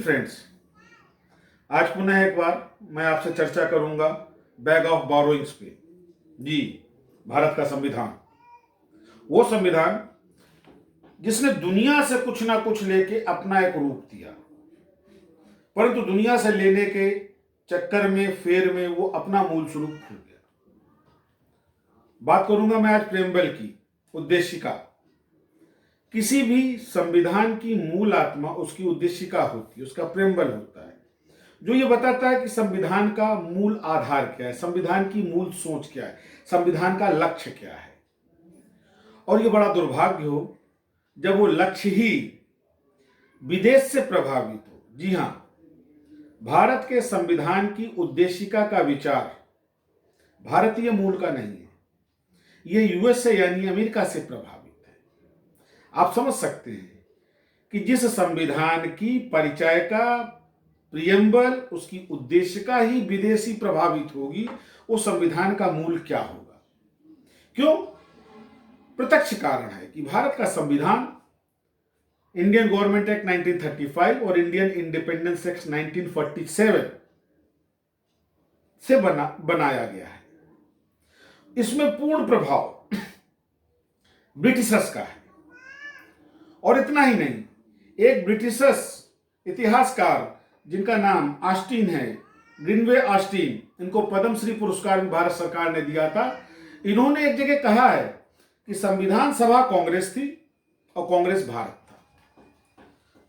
Friends, आज पुनः एक बार मैं आपसे चर्चा करूंगा बैग ऑफ बोरोइंग्स पे। जी, भारत का संविधान, वो संविधान जिसने दुनिया से कुछ ना कुछ लेके अपना एक रूप दिया, परंतु दुनिया से लेने के चक्कर में, फेर में वो अपना मूल स्वरूप भूल गया। बात करूंगा मैं आज प्रेम्बल की, उद्देशिका। किसी भी संविधान की मूल आत्मा उसकी उद्देशिका होती है, उसका प्रेम्बल होता है, जो ये बताता है कि संविधान का मूल आधार क्या है, संविधान की मूल सोच क्या है, संविधान का लक्ष्य क्या है। और ये बड़ा दुर्भाग्य हो जब वो लक्ष्य ही विदेश से प्रभावित हो। जी हां, भारत के संविधान की उद्देशिका का विचार भारतीय मूल का नहीं है, ये यूएस से यानी अमेरिका से प्रभावित है। आप समझ सकते हैं कि जिस संविधान की परिचायिका, प्रियम्बल, उसकी उद्देशिका ही विदेशी प्रभावित होगी, उस संविधान का मूल क्या होगा। क्यों? प्रत्यक्ष कारण है कि भारत का संविधान इंडियन गवर्नमेंट एक्ट 1935 और इंडियन इंडिपेंडेंस एक्ट 1947 से बनाया गया है। इसमें पूर्ण प्रभाव ब्रिटिशर्स का है। और इतना ही नहीं, एक ब्रिटिशर्स इतिहासकार जिनका नाम ऑस्टिन है, ग्रीनवे ऑस्टिन, इनको पद्मश्री पुरस्कार भी भारत सरकार ने दिया था। इन्होंने एक जगह कहा है कि संविधान सभा कांग्रेस थी और कांग्रेस भारत था।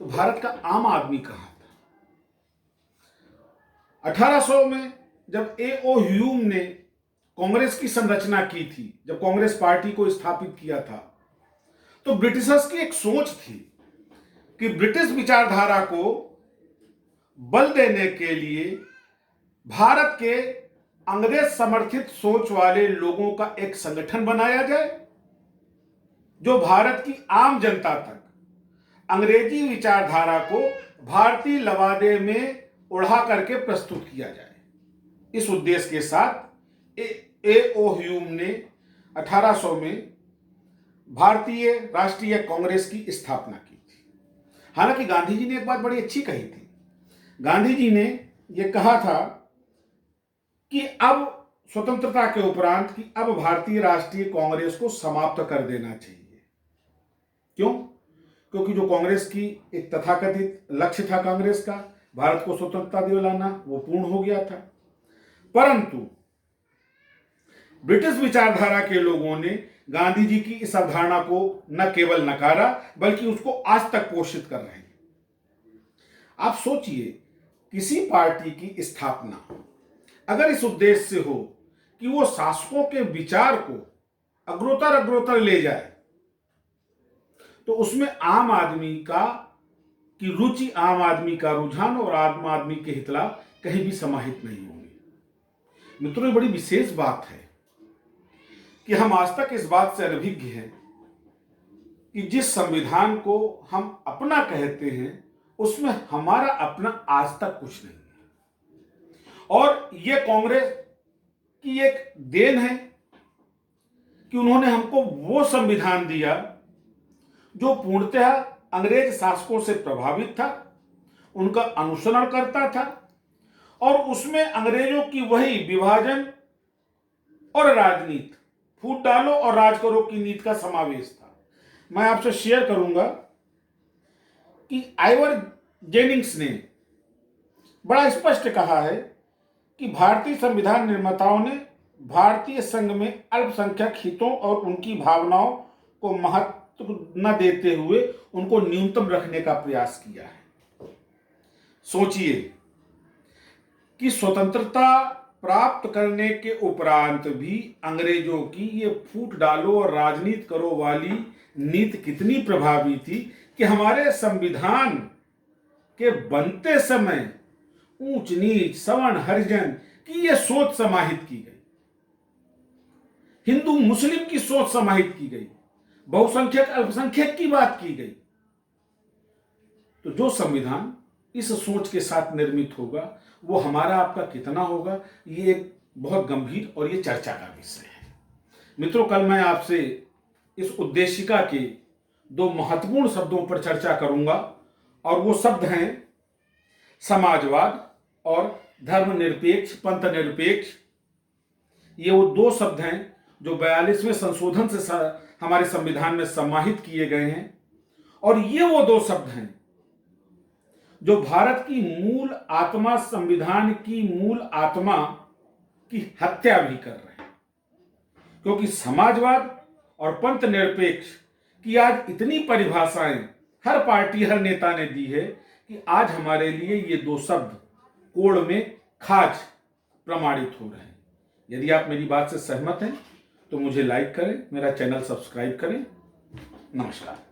तो भारत का आम आदमी कहां था? 1800 में जब A.O. ह्यूम ने कांग्रेस की संरचना की थी, जब कांग्रेस पार्टी को स्थापित किया था, तो ब्रिटिशर्स की एक सोच थी कि ब्रिटिश विचारधारा को बल देने के लिए भारत के अंग्रेज समर्थित सोच वाले लोगों का एक संगठन बनाया जाए, जो भारत की आम जनता तक अंग्रेजी विचारधारा को भारतीय लवादे में उड़ा करके प्रस्तुत किया जाए। इस उद्देश्य के साथ A.O. ह्यूम ने 1800 में भारतीय राष्ट्रीय कांग्रेस की स्थापना की थी। हालांकि गांधी जी ने एक बात बड़ी अच्छी कही थी। गांधी जी ने यह कहा था कि अब स्वतंत्रता के उपरांत कि अब भारतीय राष्ट्रीय कांग्रेस को समाप्त कर देना चाहिए। क्यों? क्योंकि जो कांग्रेस की एक तथाकथित लक्ष्य था कांग्रेस का, भारत को स्वतंत्रता दिलाना, वो पूर्ण हो गया था। परंतु ब्रिटिश विचारधारा के लोगों ने गांधी जी की इस अवधारणा को न केवल नकारा, बल्कि उसको आज तक पोषित कर रहे हैं। आप सोचिए, किसी पार्टी की स्थापना अगर इस उद्देश्य से हो कि वो शासकों के विचार को अग्रोतर अग्रोतर ले जाए, तो उसमें आम आदमी की रुचि, आम आदमी का रुझान और आम आदमी के हितलाभ कहीं भी समाहित नहीं होंगे। मित्रों, ये बड़ी विशेष बात है कि हम आज तक इस बात से अनभिज्ञ हैं कि जिस संविधान को हम अपना कहते हैं, उसमें हमारा अपना आज तक कुछ नहीं है। और यह कांग्रेस की एक देन है कि उन्होंने हमको वो संविधान दिया जो पूर्णतः अंग्रेज शासकों से प्रभावित था, उनका अनुसरण करता था, और उसमें अंग्रेजों की वही विभाजन और राजनीति, फूट डालो और राज करो की नीति का समावेश था। मैं आपसे शेयर करूंगा कि आइवर जेनिंग्स ने बड़ा स्पष्ट कहा है कि भारतीय संविधान निर्माताओं ने भारतीय संघ में अल्पसंख्यक हितों और उनकी भावनाओं को महत्व न देते हुए उनको न्यूनतम रखने का प्रयास किया है। सोचिए कि स्वतंत्रता प्राप्त करने के उपरांत भी अंग्रेजों की ये फूट डालो और राजनीति करो वाली नीति कितनी प्रभावी थी कि हमारे संविधान के बनते समय ऊंच नीच, सवर्ण, हरिजन की यह सोच समाहित की गई, हिंदू मुस्लिम की सोच समाहित की गई, बहुसंख्यक अल्पसंख्यक की बात की गई। तो जो संविधान इस सोच के साथ निर्मित होगा, वो हमारा आपका कितना होगा, ये एक बहुत गंभीर और ये चर्चा का विषय है। मित्रों, कल मैं आपसे इस उद्देशिका के दो महत्वपूर्ण शब्दों पर चर्चा करूंगा, और वो शब्द हैं समाजवाद और धर्मनिरपेक्ष, पंथ निरपेक्ष, ये वो दो शब्द हैं जो 42वें संशोधन से हमारे संविधान में समाहित किए गए हैं। और ये वो दो शब्द हैं जो भारत की मूल आत्मा, संविधान की मूल आत्मा की हत्या भी कर रहे हैं। क्योंकि समाजवाद और पंथ निरपेक्ष की आज इतनी परिभाषाएं हर पार्टी, हर नेता ने दी है कि आज हमारे लिए ये दो शब्द कोड़ में खाज प्रमाणित हो रहे हैं। यदि आप मेरी बात से सहमत हैं तो मुझे लाइक करें, मेरा चैनल सब्सक्राइब करें। नमस्कार।